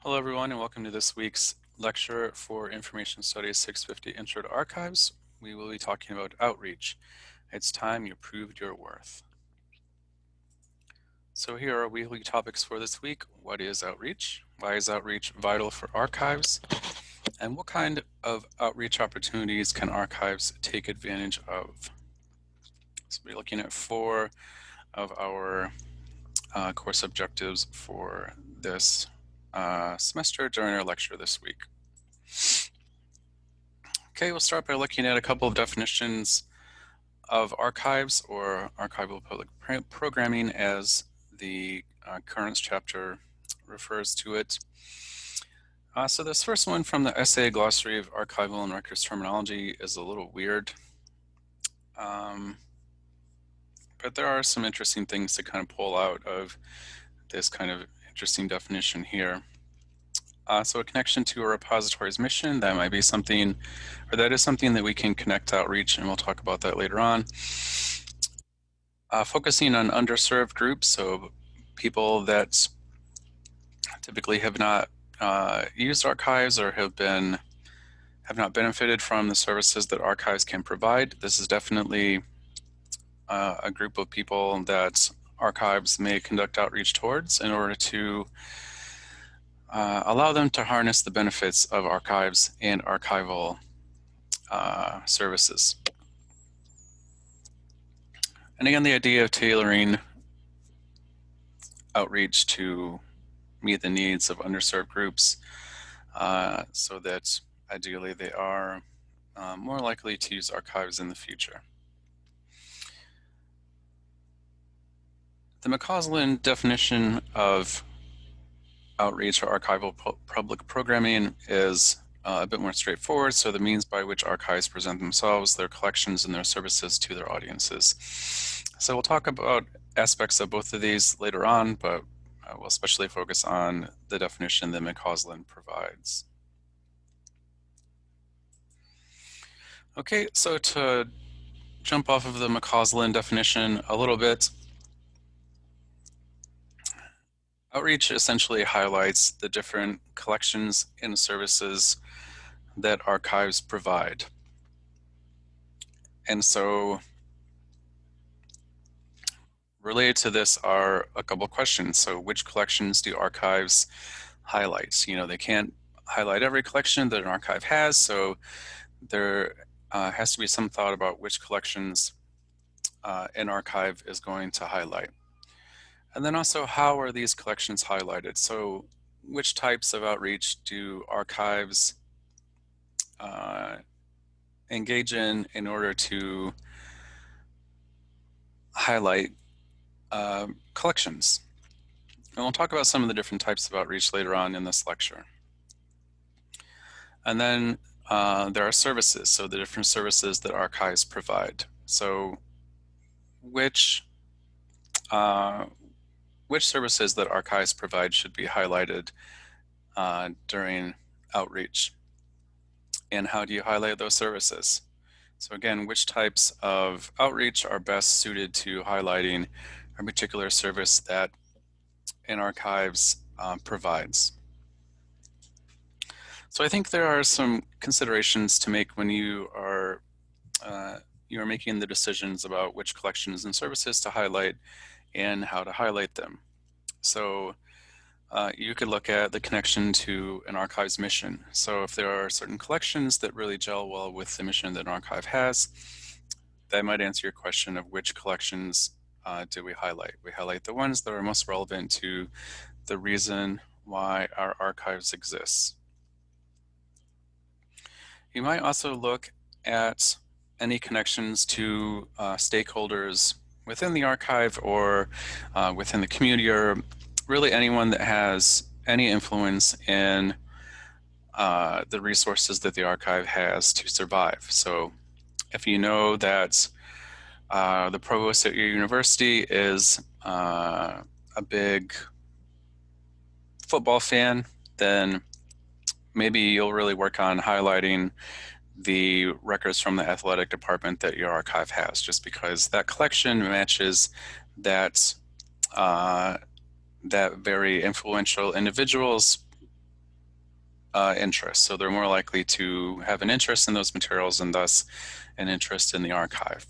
Hello everyone and welcome to this week's lecture for Information Studies 650 Intro to Archives. We will be talking about outreach. It's time you proved your worth. So here are weekly topics for this week. What is outreach? Why is outreach vital for archives? And what kind of outreach opportunities can archives take advantage of? So we're looking at 4 of our course objectives for this semester during our lecture this week. Okay, we'll start by looking at a couple of definitions of archives, or archival public programming as the currents chapter refers to it. So this first one from the essay Glossary of Archival and Records Terminology is a little weird. But there are some interesting things to kind of pull out of this kind of interesting definition here. So a connection to a repository's mission, that might be something, or that is something that we can connect to outreach, and we'll talk about that later on. Focusing on underserved groups, so people that typically have not used archives or have not benefited from the services that archives can provide. This is definitely a group of people that archives may conduct outreach towards in order to allow them to harness the benefits of archives and archival services. And again, the idea of tailoring outreach to meet the needs of underserved groups so that ideally they are more likely to use archives in the future. The McCausland definition of outreach or archival public programming is a bit more straightforward. So the means by which archives present themselves, their collections, and their services to their audiences. So we'll talk about aspects of both of these later on, but we'll especially focus on the definition that McCausland provides. Okay, so to jump off of the McCausland definition a little bit, outreach essentially highlights the different collections and services that archives provide. And so related to this are a couple questions. So which collections do archives highlight? You know, they can't highlight every collection that an archive has, so there has to be some thought about which collections an archive is going to highlight. And then also, how are these collections highlighted? So which types of outreach do archives engage in order to highlight collections? And we'll talk about some of the different types of outreach later on in this lecture. And then there are services, so the different services that archives provide. So which services that archives provide should be highlighted during outreach? And how do you highlight those services? So again, which types of outreach are best suited to highlighting a particular service that an archives provides? So I think there are some considerations to make when you are making the decisions about which collections and services to highlight and how to highlight them. So you could look at the connection to an archive's mission. So if there are certain collections that really gel well with the mission that an archive has, that might answer your question of which collections do we highlight. We highlight the ones that are most relevant to the reason why our archives exist. You might also look at any connections to stakeholders within the archive or within the community, or really anyone that has any influence in the resources that the archive has to survive. So if you know that the provost at your university is a big football fan, then maybe you'll really work on highlighting the records from the athletic department that your archive has, just because that collection matches that that very influential individual's interest. So they're more likely to have an interest in those materials and thus an interest in the archive.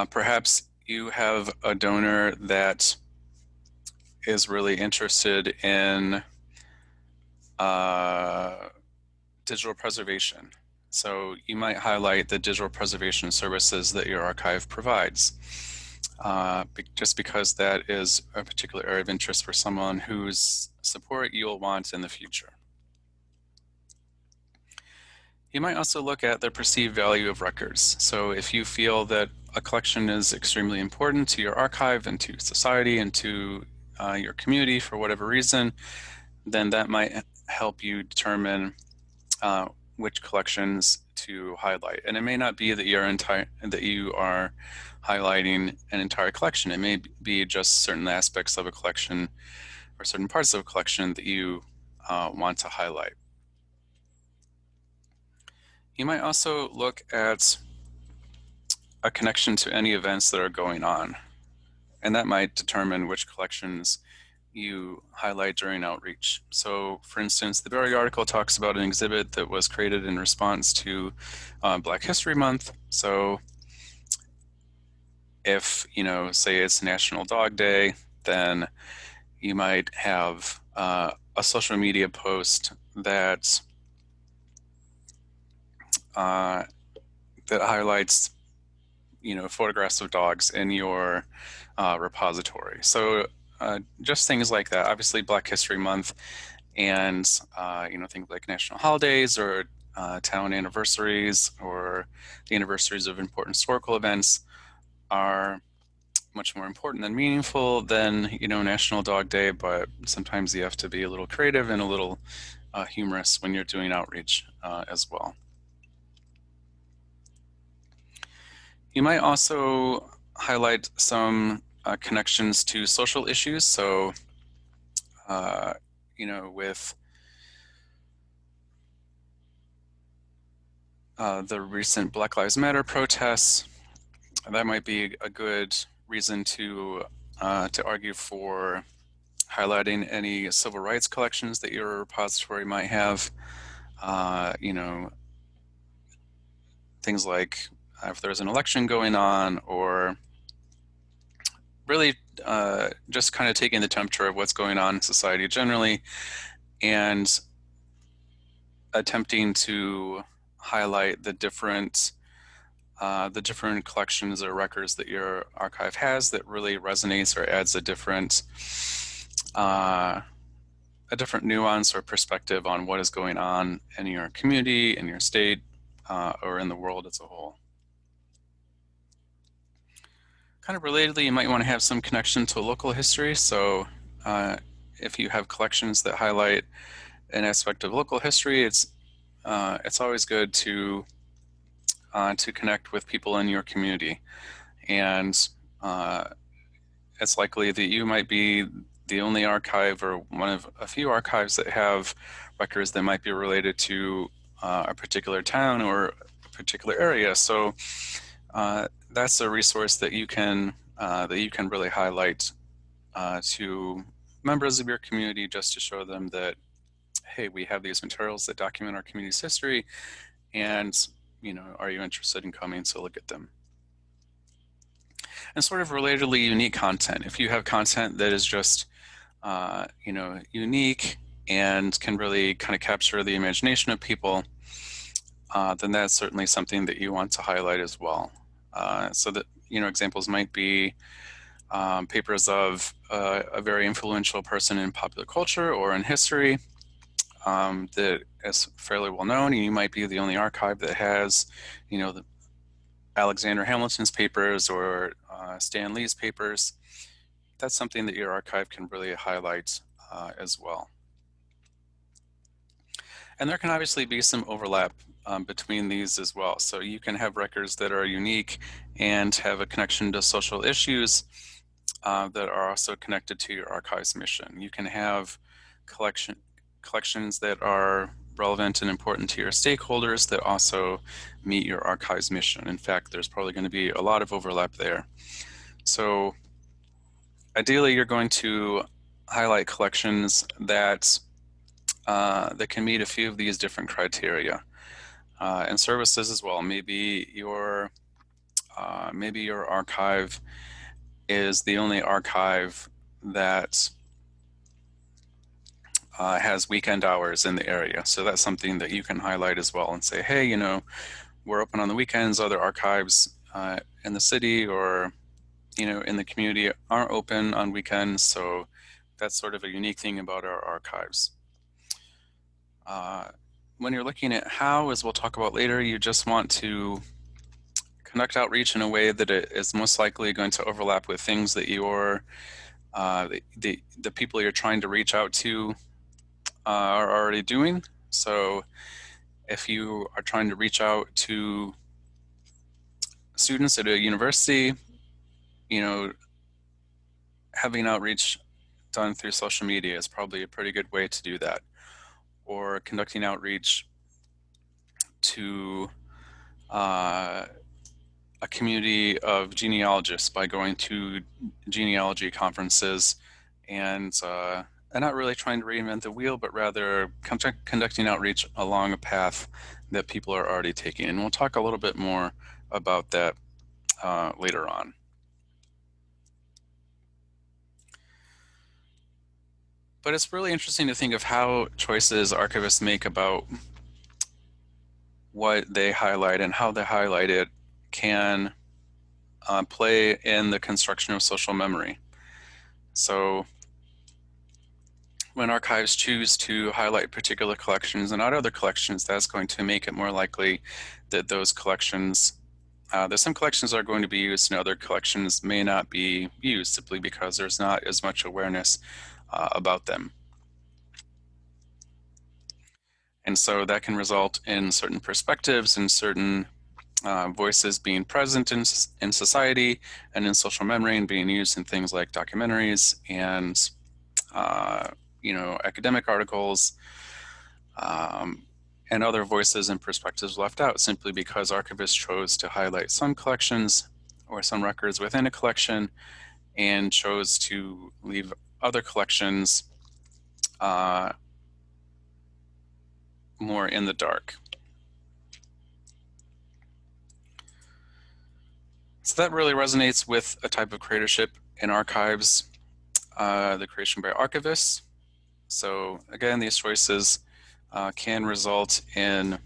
Perhaps you have a donor that is really interested in digital preservation. So you might highlight the digital preservation services that your archive provides, just because that is a particular area of interest for someone whose support you'll want in the future. You might also look at the perceived value of records. So if you feel that a collection is extremely important to your archive and to society and to your community for whatever reason, then that might help you determine which collections to highlight. And it may not be that you are highlighting an entire collection. It may be just certain aspects of a collection or certain parts of a collection that you want to highlight. You might also look at a connection to any events that are going on, and that might determine which collections you highlight during outreach. So for instance, the very article talks about an exhibit that was created in response to Black History Month. So if, say it's National Dog Day, then you might have a social media post that that highlights photographs of dogs in your repository. So just things like that. Obviously, Black History Month and things like national holidays or town anniversaries or the anniversaries of important historical events are much more important and meaningful than National Dog Day. But sometimes you have to be a little creative and a little humorous when you're doing outreach as well. You might also highlight some connections to social issues. So, with the recent Black Lives Matter protests, that might be a good reason to argue for highlighting any civil rights collections that your repository might have. Things like if there's an election going on, or really just kind of taking the temperature of what's going on in society generally and attempting to highlight the different collections or records that your archive has that really resonates or adds a different nuance or perspective on what is going on in your community, in your state, or in the world as a whole. Kind of relatedly, you might want to have some connection to local history. So if you have collections that highlight an aspect of local history, it's always good to connect with people in your community. And it's likely that you might be the only archive or one of a few archives that have records that might be related to a particular town or a particular area. So that's a resource that you can really highlight to members of your community, just to show them that, hey, we have these materials that document our community's history, and are you interested in coming to look at them? And sort of relatedly unique content. If you have content that is just unique and can really kind of capture the imagination of people, then that's certainly something that you want to highlight as well. So that examples might be papers of a very influential person in popular culture or in history that is fairly well known, and you might be the only archive that has Alexander Hamilton's papers or Stan Lee's papers. That's something that your archive can really highlight as well. And there can obviously be some overlap between these as well. So you can have records that are unique and have a connection to social issues that are also connected to your archive's mission. You can have collections that are relevant and important to your stakeholders that also meet your archive's mission. In fact, there's probably going to be a lot of overlap there. So ideally, you're going to highlight collections that that can meet a few of these different criteria. And services as well. Maybe your archive is the only archive that has weekend hours in the area. So that's something that you can highlight as well and say, hey, we're open on the weekends. Other archives in the city or in the community aren't open on weekends. So that's sort of a unique thing about our archives. When you're looking at how, as we'll talk about later, you just want to conduct outreach in a way that it is most likely going to overlap with things that the people you're trying to reach out to are already doing. So if you are trying to reach out to students at a university, having outreach done through social media is probably a pretty good way to do that. Or conducting outreach to a community of genealogists by going to genealogy conferences and not really trying to reinvent the wheel, but rather conducting outreach along a path that people are already taking. And we'll talk a little bit more about that later on. But it's really interesting to think of how choices archivists make about what they highlight and how they highlight it can play in the construction of social memory. So when archives choose to highlight particular collections and not other collections, that's going to make it more likely that those collections, that some collections are going to be used and other collections may not be used simply because there's not as much awareness about them. And so that can result in certain perspectives and certain voices being present in society and in social memory and being used in things like documentaries and academic articles, and other voices and perspectives left out simply because archivists chose to highlight some collections or some records within a collection and chose to leave other collections more in the dark. So that really resonates with a type of curatorship in archives, the creation by archivists. So again, these choices can result in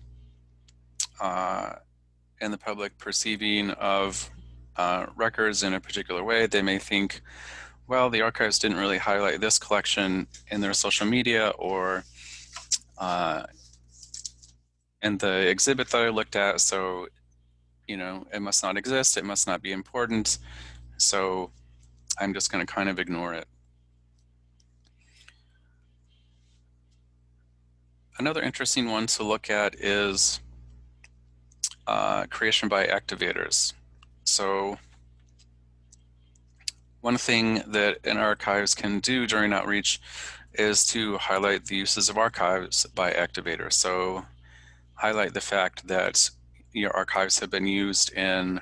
the public perceiving of records in a particular way. They may think, well, the archives didn't really highlight this collection in their social media or in the exhibit that I looked at, so it must not exist, it must not be important, so I'm just going to kind of ignore it. Another interesting one to look at is creation by activators. So one thing that an archives can do during outreach is to highlight the uses of archives by activators. So highlight the fact that your archives have been used in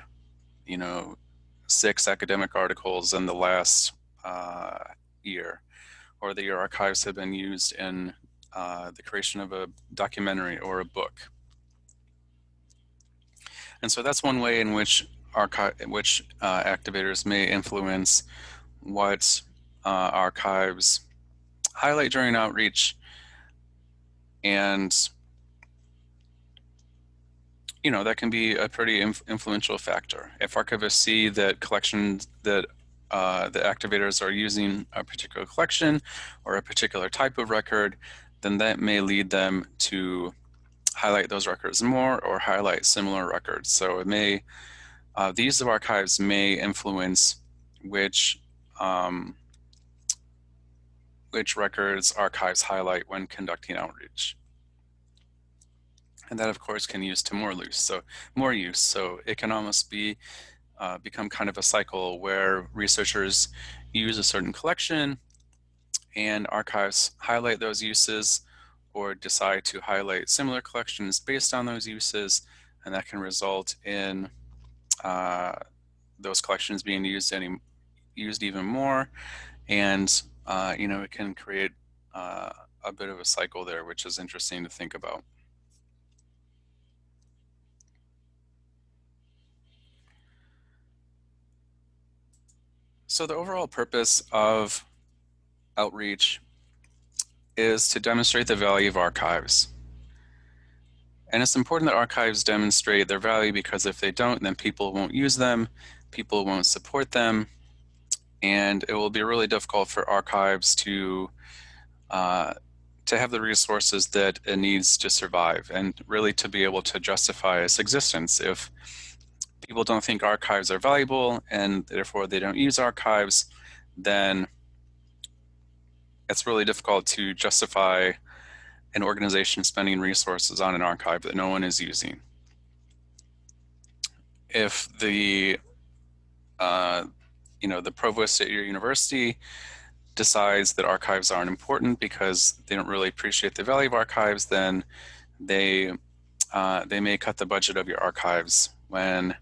6 academic articles in the last year, or that your archives have been used in the creation of a documentary or a book. And so that's one way in which activators may influence what archives highlight during outreach, and that can be a pretty influential factor. If archivists see that collections that the activators are using a particular collection or a particular type of record, then that may lead them to highlight those records more or highlight similar records. So it may, the use of archives may influence which records archives highlight when conducting outreach. And that, of course, can use to more use. So it can almost become kind of a cycle where researchers use a certain collection and archives highlight those uses or decide to highlight similar collections based on those uses, and that can result in those collections being used even more, and it can create a a bit of a cycle there, which is interesting to think about. So the overall purpose of outreach is to demonstrate the value of archives. And it's important that archives demonstrate their value, because if they don't, then people won't use them, people won't support them, and it will be really difficult for archives to have the resources that it needs to survive and really to be able to justify its existence. If people don't think archives are valuable and therefore they don't use archives, then it's really difficult to justify an organization spending resources on an archive that no one is using. If the the provost at your university decides that archives aren't important because they don't really appreciate the value of archives, then they may cut the budget of your archives when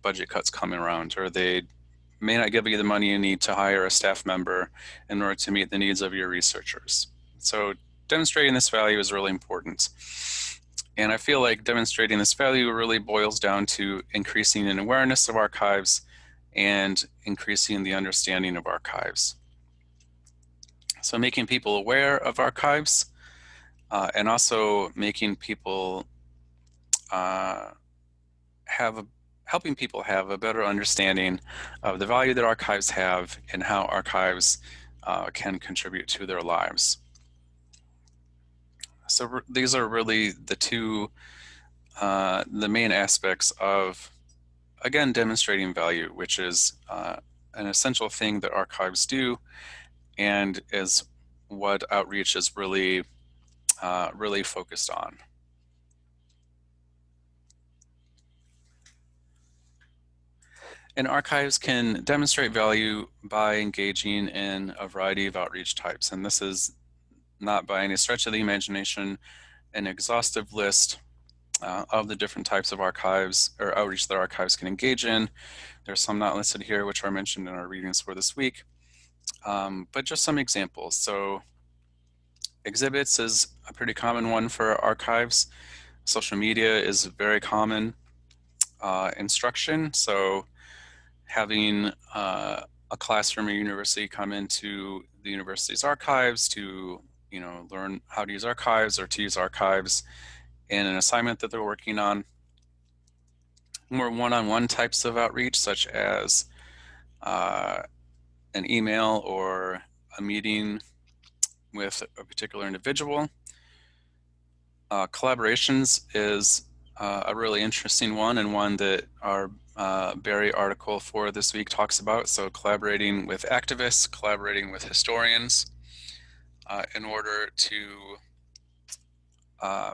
budget cuts come around, or they may not give you the money you need to hire a staff member in order to meet the needs of your researchers. So demonstrating this value is really important. And I feel like demonstrating this value really boils down to increasing an awareness of archives and increasing the understanding of archives. So making people aware of archives and also making people helping people have a better understanding of the value that archives have and how archives can contribute to their lives. So these are really the main aspects of, again, demonstrating value, which is an essential thing that archives do, and is what outreach is really focused on. And archives can demonstrate value by engaging in a variety of outreach types. And this is not by any stretch of the imagination an exhaustive list of the different types of archives or outreach that archives can engage in. There's some not listed here, which are mentioned in our readings for this week, but just some examples. So exhibits is a pretty common one for archives. Social media is very common. Instruction, so having a classroom or university come into the university's archives to learn how to use archives or to use archives in an assignment that they're working on. More one-on-one types of outreach, such as an email or a meeting with a particular individual. Collaborations is a really interesting one, and one that our Barry article for this week talks about. So collaborating with activists, collaborating with historians in order to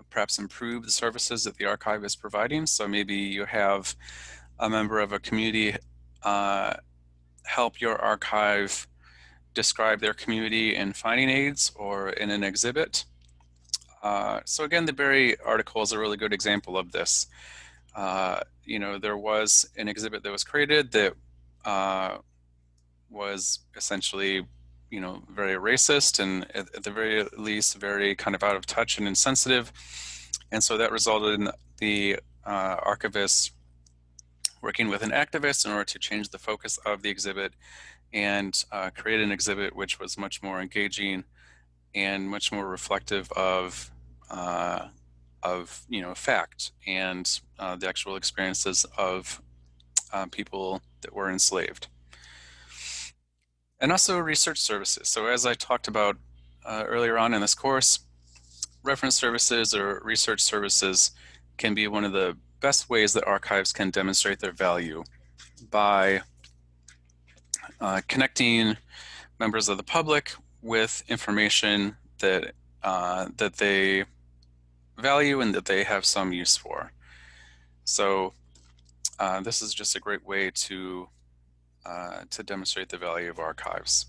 perhaps improve the services that the archive is providing. So maybe you have a member of a community help your archive describe their community in finding aids or in an exhibit. So again, the Barry article is a really good example of this. There was an exhibit that was created that was essentially, very racist and at the very least very kind of out of touch and insensitive. And so that resulted in the archivist working with an activist in order to change the focus of the exhibit and create an exhibit which was much more engaging and much more reflective of fact and the actual experiences of people that were enslaved. And also research services. So as I talked about earlier on in this course, reference services or research services can be one of the best ways that archives can demonstrate their value by connecting members of the public with information that they value and that they have some use for. So this is just a great way to demonstrate the value of archives.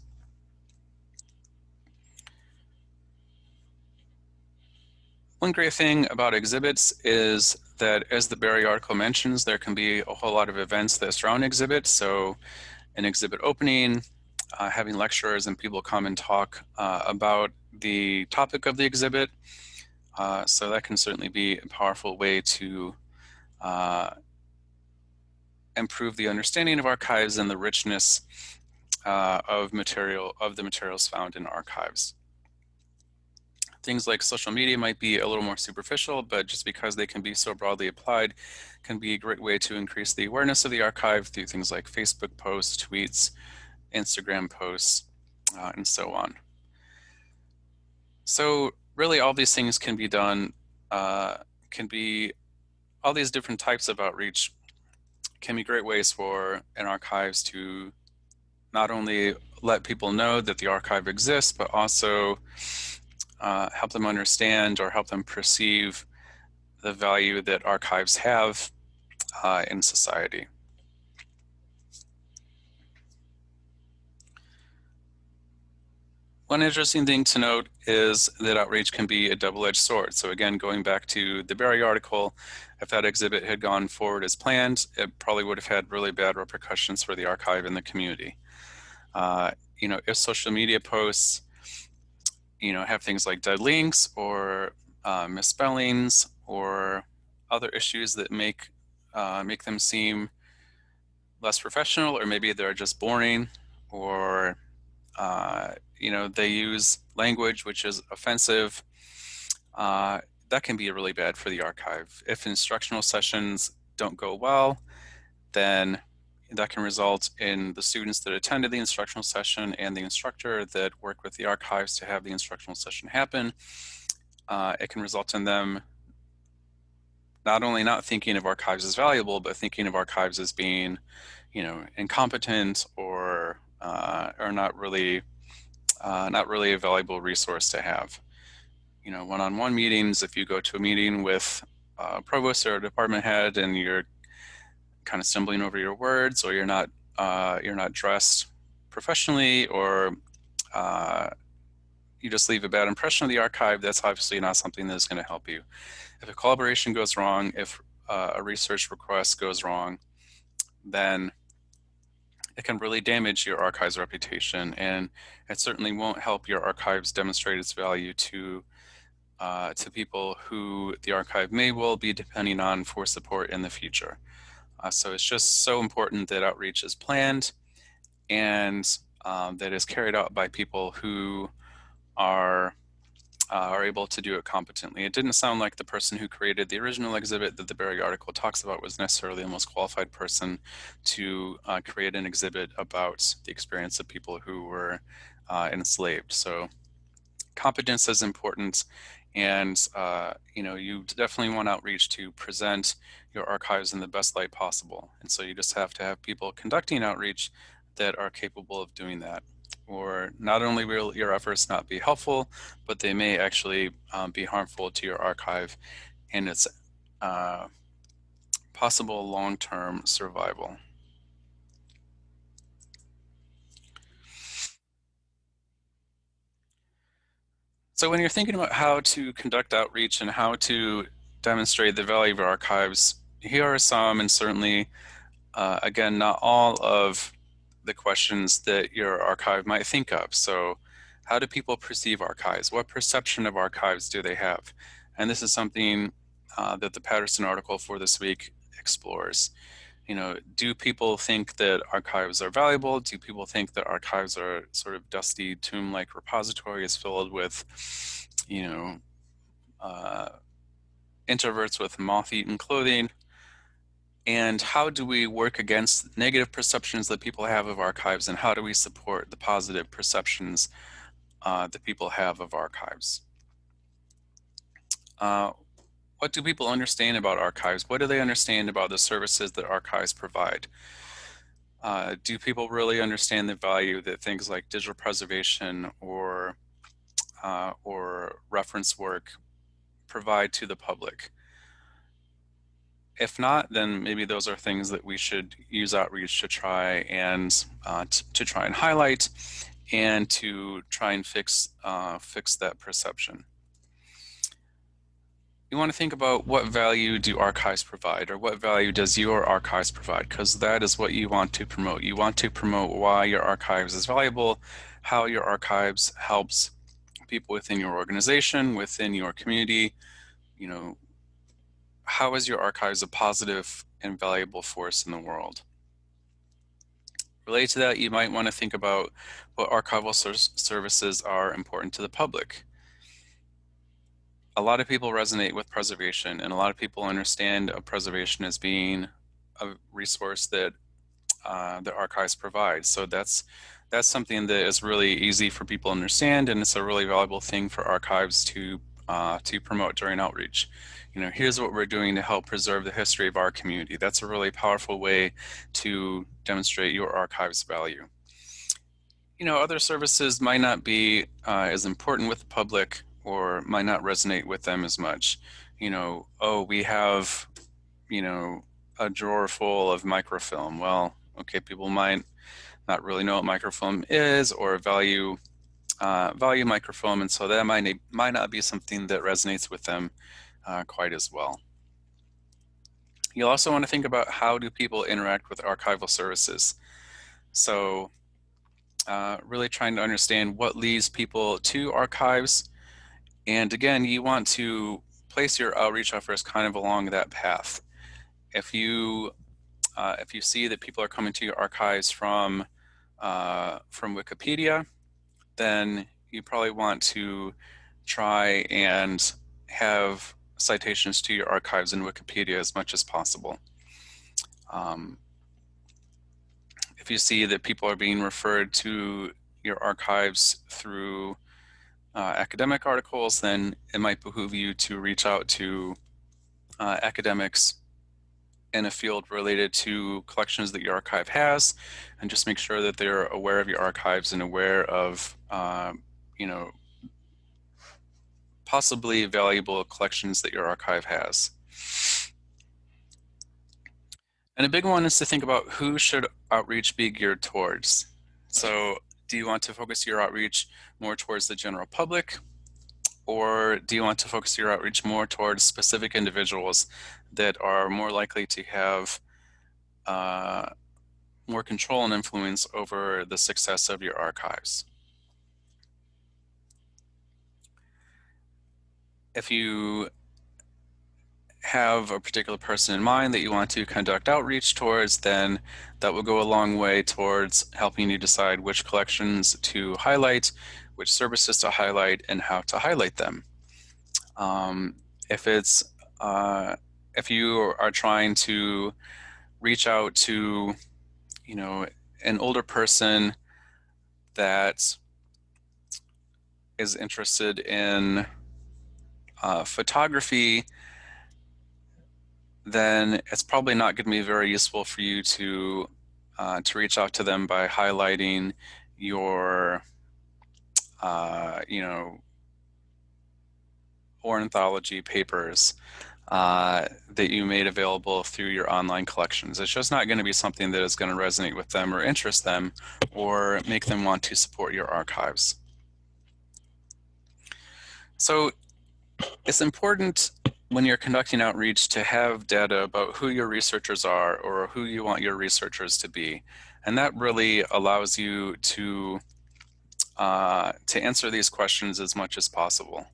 One great thing about exhibits is that, as the Barry article mentions, there can be a whole lot of events that surround exhibits. So an exhibit opening, having lecturers and people come and talk about the topic of the exhibit. So that can certainly be a powerful way to improve the understanding of archives and the richness of the materials found in archives. Things like social media might be a little more superficial, but just because they can be so broadly applied, can be a great way to increase the awareness of the archive through things like Facebook posts, tweets, Instagram posts, and so on. So really all these things can be done, all these different types of outreach can be great ways for an archives to not only let people know that the archive exists, but also help them understand or help them perceive the value that archives have in society. One interesting thing to note is that outreach can be a double-edged sword. So again, going back to the Barry article, if that exhibit had gone forward as planned, it probably would have had really bad repercussions for the archive and the community. If social media posts, have things like dead links or misspellings or other issues that make them seem less professional, or maybe they're just boring, or they use language which is offensive, that can be really bad for the archive. If instructional sessions don't go well, then that can result in the students that attended the instructional session and the instructor that worked with the archives to have the instructional session happen. It can result in them not only not thinking of archives as valuable, but thinking of archives as being, incompetent or not really a valuable resource to have. One-on-one meetings, if you go to a meeting with a provost or a department head and you're kind of stumbling over your words, or you're not dressed professionally, or you just leave a bad impression of the archive, that's obviously not something that's going to help you. If a collaboration goes wrong, if a research request goes wrong, then it can really damage your archive's reputation, and it certainly won't help your archives demonstrate its value to people who the archive may well be depending on for support in the future. So it's just so important that outreach is planned and that is carried out by people who are able to do it competently. It didn't sound like the person who created the original exhibit that the Barry article talks about was necessarily the most qualified person to create an exhibit about the experience of people who were enslaved. So competence is important, and you definitely want outreach to present your archives in the best light possible. And so you just have to have people conducting outreach that are capable of doing that. Or not only will your efforts not be helpful, but they may actually be harmful to your archive and its possible long-term survival. So when you're thinking about how to conduct outreach and how to demonstrate the value of archives, here are some, and certainly, again, not all of the questions that your archive might think of. So how do people perceive archives? What perception of archives do they have? And this is something that the Patterson article for this week explores. Do people think that archives are valuable? Do people think that archives are sort of dusty tomb-like repositories filled with, introverts with moth-eaten clothing? And how do we work against negative perceptions that people have of archives, and how do we support the positive perceptions that people have of archives? What do people understand about archives? What do they understand about the services that archives provide? Do people really understand the value that things like digital preservation or reference work provide to the public? If not, then maybe those are things that we should use outreach to try and highlight and to try and fix that perception. You want to think about what value do archives provide, or what value does your archives provide, because that is what you want to promote. You want to promote why your archives is valuable, how your archives helps people within your organization, within your community, you know, how is your archives a positive and valuable force in the world? Related to that, you might want to think about what archival services are important to the public. A lot of people resonate with preservation, and a lot of people understand preservation as being a resource that the archives provide. So that's something that is really easy for people to understand, and it's a really valuable thing for archives to promote during outreach. You know, here's what we're doing to help preserve the history of our community. That's a really powerful way to demonstrate your archive's value. You know, other services might not be as important with the public or might not resonate with them as much. You know, oh, we have, you know, a drawer full of microfilm. Well, okay, people might not really know what microfilm is or value microfilm, and so that might not be something that resonates with them quite as well. You'll also want to think about how do people interact with archival services. So really trying to understand what leads people to archives. And again, you want to place your outreach efforts kind of along that path. If you see that people are coming to your archives from Wikipedia, then you probably want to try and have citations to your archives in Wikipedia as much as possible. If you see that people are being referred to your archives through academic articles, then it might behoove you to reach out to academics in a field related to collections that your archive has, and just make sure that they're aware of your archives and aware of you know, possibly valuable collections that your archive has. And a big one is to think about who should outreach be geared towards. So do you want to focus your outreach more towards the general public, or do you want to focus your outreach more towards specific individuals that are more likely to have more control and influence over the success of your archives? If you have a particular person in mind that you want to conduct outreach towards, then that will go a long way towards helping you decide which collections to highlight, which services to highlight, and how to highlight them. If you are trying to reach out to, you know, an older person that is interested in photography, then it's probably not going to be very useful for you to reach out to them by highlighting your, you know, ornithology papers that you made available through your online collections. It's just not going to be something that is going to resonate with them or interest them or make them want to support your archives. So it's important when you're conducting outreach to have data about who your researchers are or who you want your researchers to be. And that really allows you to answer these questions as much as possible.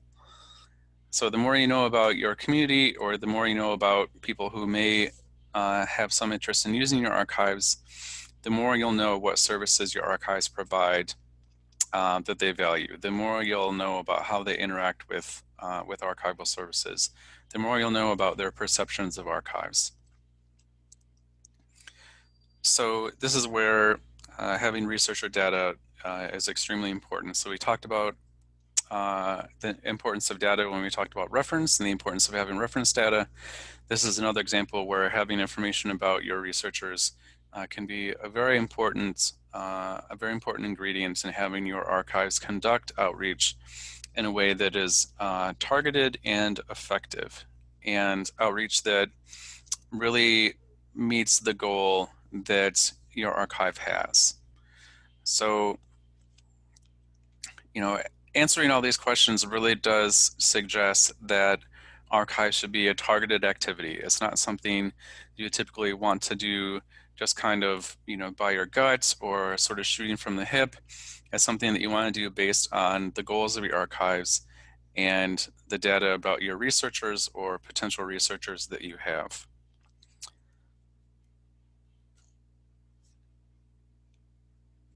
So the more you know about your community, or the more you know about people who may have some interest in using your archives, the more you'll know what services your archives provide that they value. The more you'll know about how they interact with archival services, the more you'll know about their perceptions of archives. So this is where having researcher data is extremely important. So we talked about the importance of data when we talked about reference and the importance of having reference data. This is another example where having information about your researchers can be a very important ingredient in having your archives conduct outreach in a way that is targeted and effective, and outreach that really meets the goal that your archive has. So, you know, answering all these questions really does suggest that archives should be a targeted activity. It's not something you typically want to do just kind of, by your gut or sort of shooting from the hip. It's something that you want to do based on the goals of your archives and the data about your researchers or potential researchers that you have.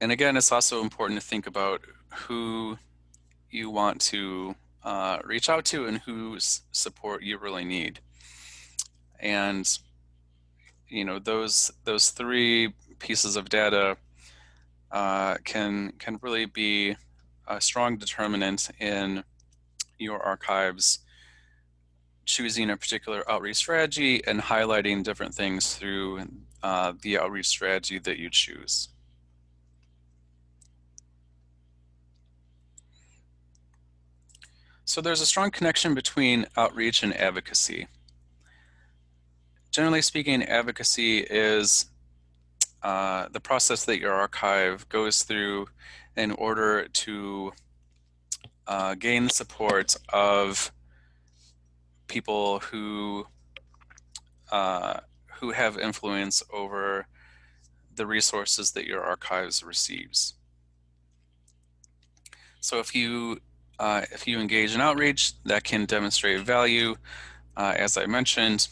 And again, it's also important to think about who you want to reach out to and whose support you really need. And those three pieces of data can really be a strong determinant in your archives choosing a particular outreach strategy and highlighting different things through the outreach strategy that you choose. So there's a strong connection between outreach and advocacy. Generally speaking, advocacy is the process that your archive goes through in order to gain the support of people who have influence over the resources that your archives receives. So if you engage in outreach, that can demonstrate value, as I mentioned,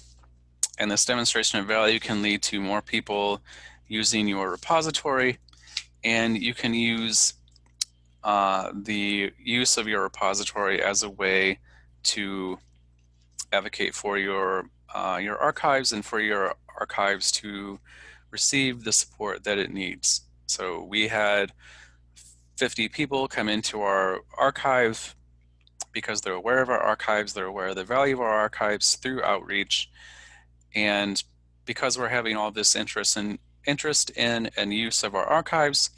and this demonstration of value can lead to more people using your repository, and you can use the use of your repository as a way to advocate for your archives and for your archives to receive the support that it needs. So we had 50 people come into our archive because they're aware of our archives, they're aware of the value of our archives through outreach, and because we're having all this interest in and use of our archives,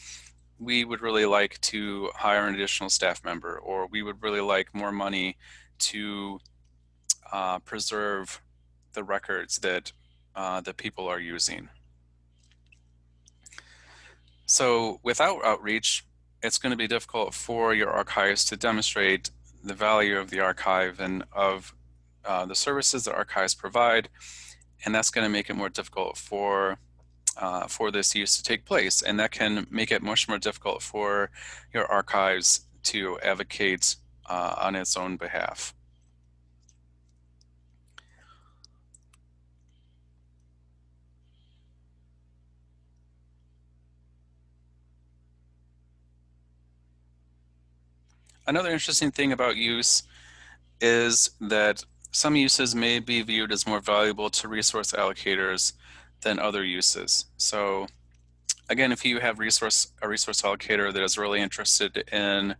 we would really like to hire an additional staff member, or we would really like more money to preserve the records that people are using. So without outreach, it's going to be difficult for your archives to demonstrate the value of the archive and of the services that archives provide, and that's going to make it more difficult for this use to take place, and that can make it much more difficult for your archives to advocate on its own behalf. Another interesting thing about use is that some uses may be viewed as more valuable to resource allocators than other uses. So again, if you have a resource allocator that is really interested in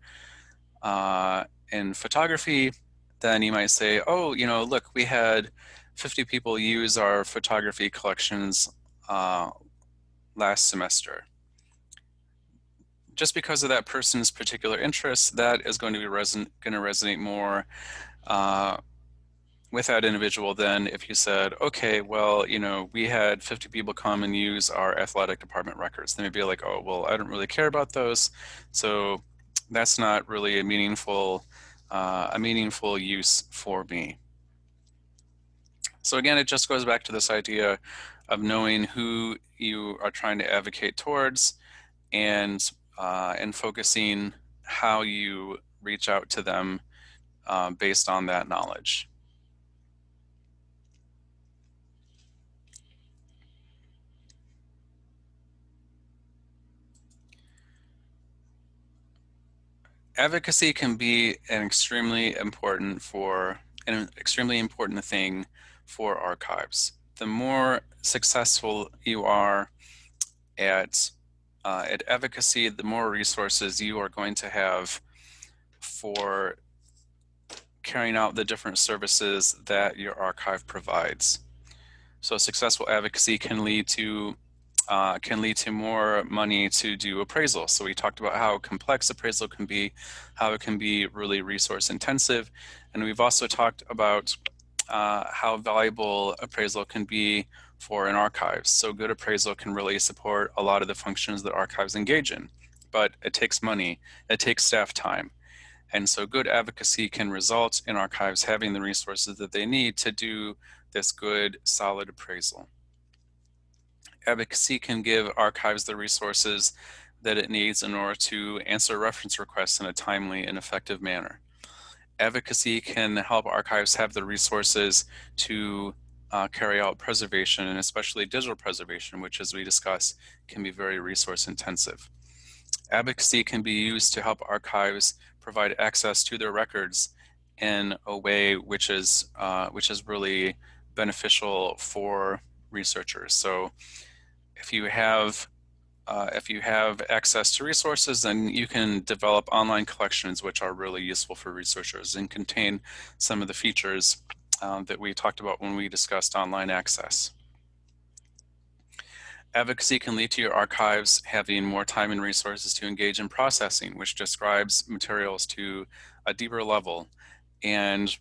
photography, then you might say, oh, look, we had 50 people use our photography collections last semester. Just because of that person's particular interest, that is going to resonate more with that individual than if you said, okay, well, we had 50 people come and use our athletic department records. They may be like, oh, well, I don't really care about those, so that's not really a meaningful use for me. So again, it just goes back to this idea of knowing who you are trying to advocate towards and focusing how you reach out to them based on that knowledge. Advocacy can be an extremely important thing for archives. The more successful you are at advocacy, the more resources you are going to have for carrying out the different services that your archive provides. So successful advocacy can lead to more money to do appraisal. So we talked about how complex appraisal can be, how it can be really resource intensive, and we've also talked about how valuable appraisal can be for an archive. So good appraisal can really support a lot of the functions that archives engage in, but it takes money, it takes staff time. And so good advocacy can result in archives having the resources that they need to do this good, solid appraisal. Advocacy can give archives the resources that it needs in order to answer reference requests in a timely and effective manner. Advocacy can help archives have the resources to carry out preservation, and especially digital preservation, which, as we discussed, can be very resource intensive. Advocacy can be used to help archives provide access to their records in a way which is really beneficial for researchers. So if you have access to resources, then you can develop online collections which are really useful for researchers and contain some of the features that we talked about when we discussed online access. Advocacy can lead to your archives having more time and resources to engage in processing, which describes materials to a deeper level and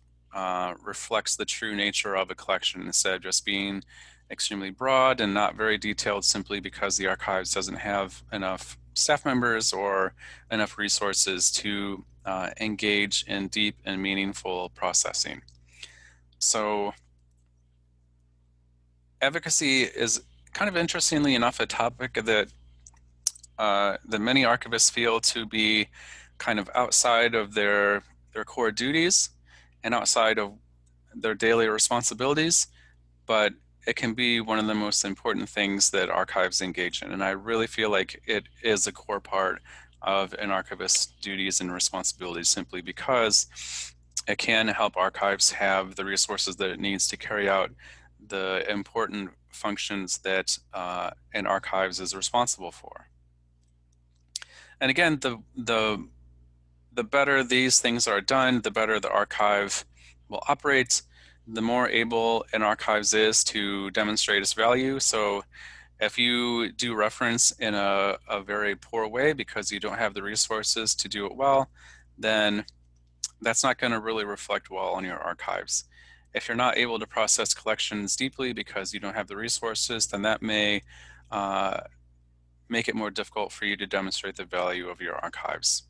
reflects the true nature of a collection instead of just being extremely broad and not very detailed simply because the archives doesn't have enough staff members or enough resources to engage in deep and meaningful processing. So advocacy is kind of interestingly enough a topic that many archivists feel to be kind of outside of their core duties and outside of their daily responsibilities, but it can be one of the most important things that archives engage in. And I really feel like it is a core part of an archivist's duties and responsibilities simply because it can help archives have the resources that it needs to carry out the important functions that an archives is responsible for. And again, the better these things are done, the better the archive will operate, the more able an archives is to demonstrate its value. So if you do reference in a very poor way because you don't have the resources to do it well, then that's not going to really reflect well on your archives. If you're not able to process collections deeply because you don't have the resources, then that may make it more difficult for you to demonstrate the value of your archives.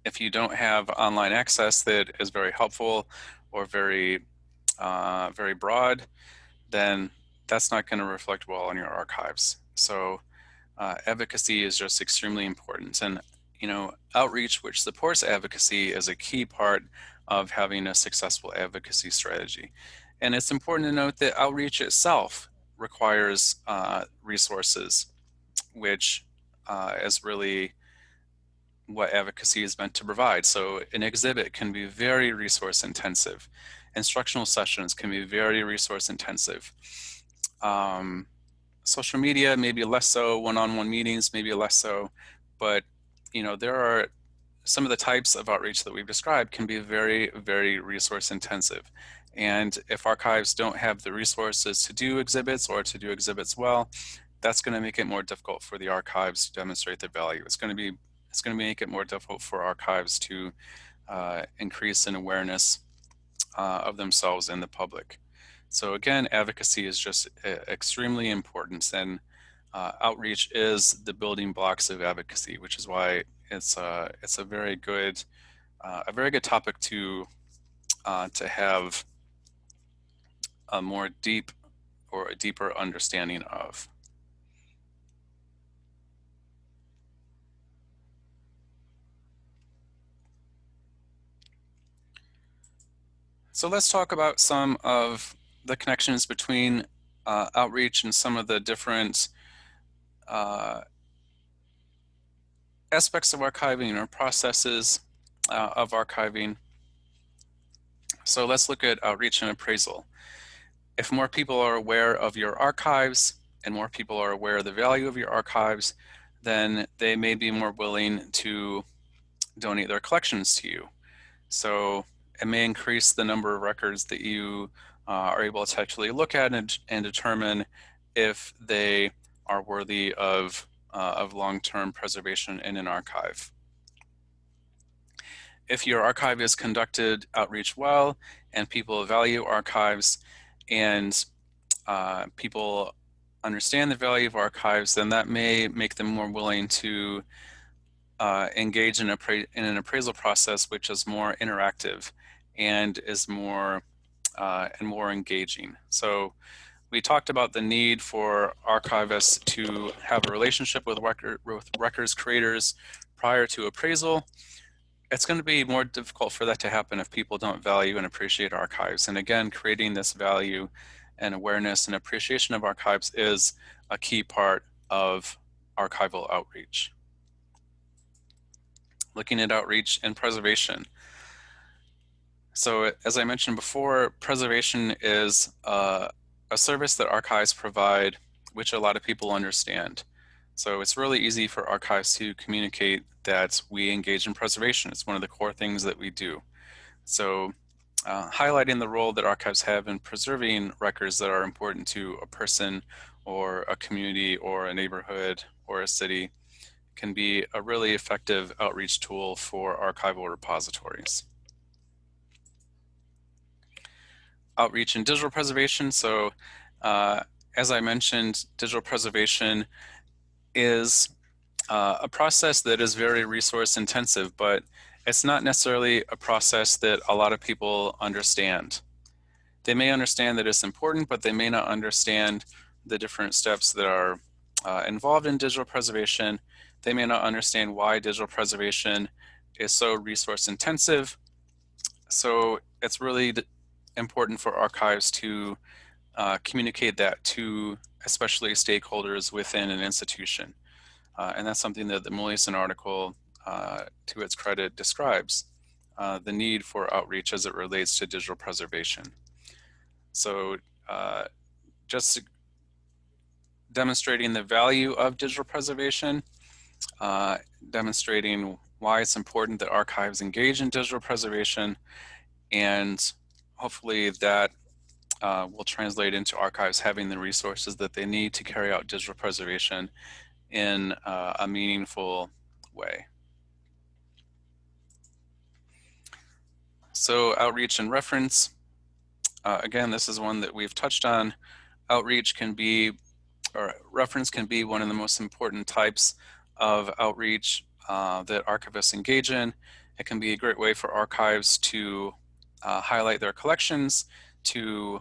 If you don't have online access that is very helpful or very broad, then that's not going to reflect well on your archives. So advocacy is just extremely important. And outreach, which supports advocacy, is a key part of having a successful advocacy strategy. And it's important to note that outreach itself requires resources, which is really what advocacy is meant to provide. So an exhibit can be very resource intensive. Instructional sessions can be very resource intensive. Social media, maybe less so. One-on-one meetings, maybe less so. But there are some of the types of outreach that we've described can be very, very resource intensive. And if archives don't have the resources to do exhibits or to do exhibits well, that's going to make it more difficult for the archives to demonstrate the value. It's going to make it more difficult for archives to increase in awareness of themselves and the public. So again, advocacy is just extremely important, and outreach is the building blocks of advocacy, which is why it's a very good topic to have a more deep or a deeper understanding of. So let's talk about some of the connections between outreach and some of the different aspects of archiving or processes of archiving. So let's look at outreach and appraisal. If more people are aware of your archives and more people are aware of the value of your archives, then they may be more willing to donate their collections to you. So it may increase the number of records that you are able to actually look at and determine if they are worthy of long-term preservation in an archive. If your archive is conducted outreach well and people value archives and people understand the value of archives, then that may make them more willing to engage in an appraisal process which is more interactive and is more engaging. So we talked about the need for archivists to have a relationship with records creators prior to appraisal. It's going to be more difficult for that to happen if people don't value and appreciate archives. And again, creating this value and awareness and appreciation of archives is a key part of archival outreach. Looking at outreach and preservation. So as I mentioned before, preservation is a service that archives provide, which a lot of people understand. So it's really easy for archives to communicate that we engage in preservation. It's one of the core things that we do. So highlighting the role that archives have in preserving records that are important to a person or a community or a neighborhood or a city can be a really effective outreach tool for archival repositories. Outreach and digital preservation. So as I mentioned, digital preservation is a process that is very resource intensive, but it's not necessarily a process that a lot of people understand. They may understand that it's important, but they may not understand the different steps that are involved in digital preservation. They may not understand why digital preservation is so resource intensive. So it's really important for archives to communicate that to especially stakeholders within an institution. And that's something that the Mullison article, to its credit, describes the need for outreach as it relates to digital preservation. So just demonstrating the value of digital preservation, demonstrating why it's important that archives engage in digital preservation, and hopefully that will translate into archives having the resources that they need to carry out digital preservation in a meaningful way. So outreach and reference, again, this is one that we've touched on. Outreach can be, or reference can be, one of the most important types of outreach that archivists engage in. It can be a great way for archives to highlight their collections, to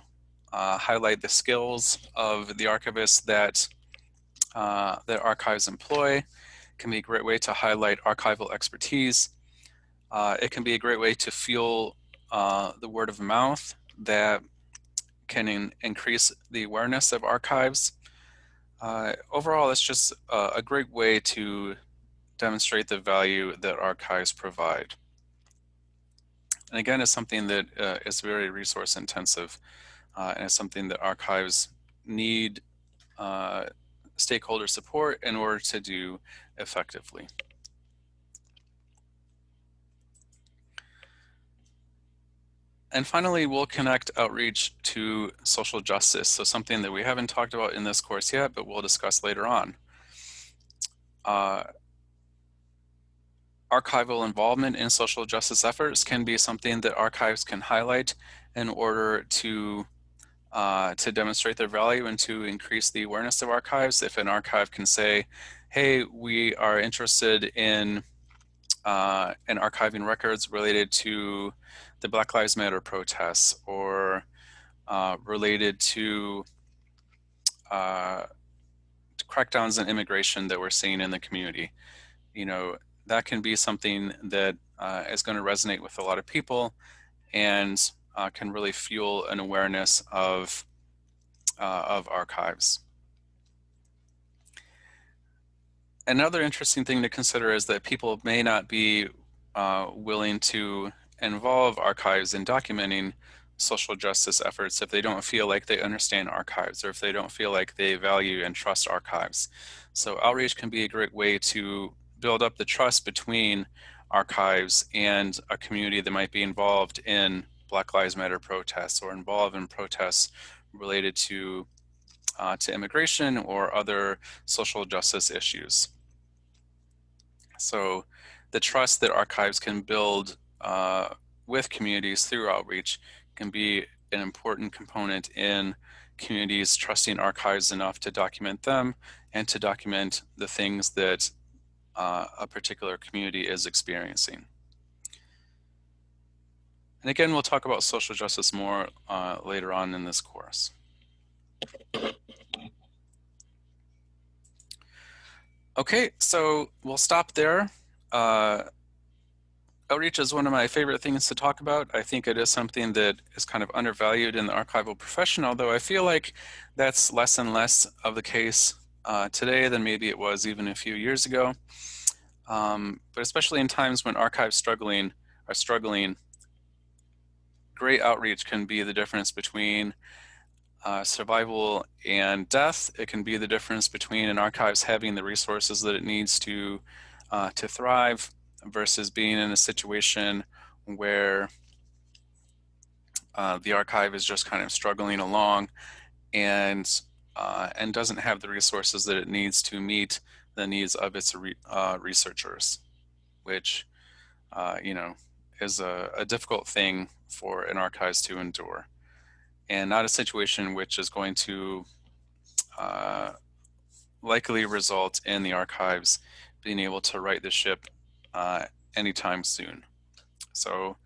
highlight the skills of the archivists that archives employ. It can be a great way to highlight archival expertise. It can be a great way to fuel the word of mouth that can increase the awareness of archives. Overall, it's just a great way to demonstrate the value that archives provide. And again, it's something that is very resource intensive, and it's something that archives need stakeholder support in order to do effectively. And finally, we'll connect outreach to social justice. So something that we haven't talked about in this course yet, but we'll discuss later on. Archival involvement in social justice efforts can be something that archives can highlight in order to demonstrate their value and to increase the awareness of archives. If an archive can say, hey, we are interested in archiving records related to the Black Lives Matter protests, or related to crackdowns on immigration that we're seeing in the community. You know, that can be something that is going to resonate with a lot of people and can really fuel an awareness of archives. Another interesting thing to consider is that people may not be willing to involve archives in documenting social justice efforts if they don't feel like they understand archives, or if they don't feel like they value and trust archives. So outreach can be a great way to build up the trust between archives and a community that might be involved in Black Lives Matter protests, or involved in protests related to immigration or other social justice issues. So the trust that archives can build with communities through outreach can be an important component in communities trusting archives enough to document them and to document the things that a particular community is experiencing. And again, we'll talk about social justice more later on in this course. Okay, so we'll stop there. Outreach is one of my favorite things to talk about. I think it is something that is kind of undervalued in the archival profession, although I feel like that's less and less of the case today than maybe it was even a few years ago. But especially in times when archives are struggling, great outreach can be the difference between survival and death. It can be the difference between an archives having the resources that it needs to thrive versus being in a situation where the archive is just kind of struggling along and doesn't have the resources that it needs to meet the needs of its researchers, which you know, is a difficult thing for an archives to endure, and not a situation which is going to uh, likely result in the archives being able to right the ship anytime soon. So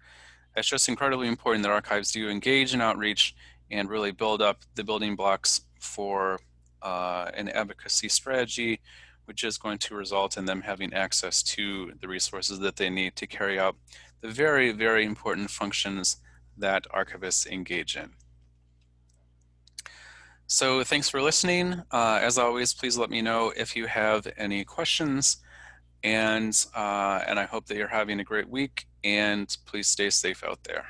it's just incredibly important that archives do engage in outreach and really build up the building blocks for an advocacy strategy, which is going to result in them having access to the resources that they need to carry out the very, very important functions that archivists engage in. So thanks for listening. As always, please let me know if you have any questions, and I hope that you're having a great week, and please stay safe out there.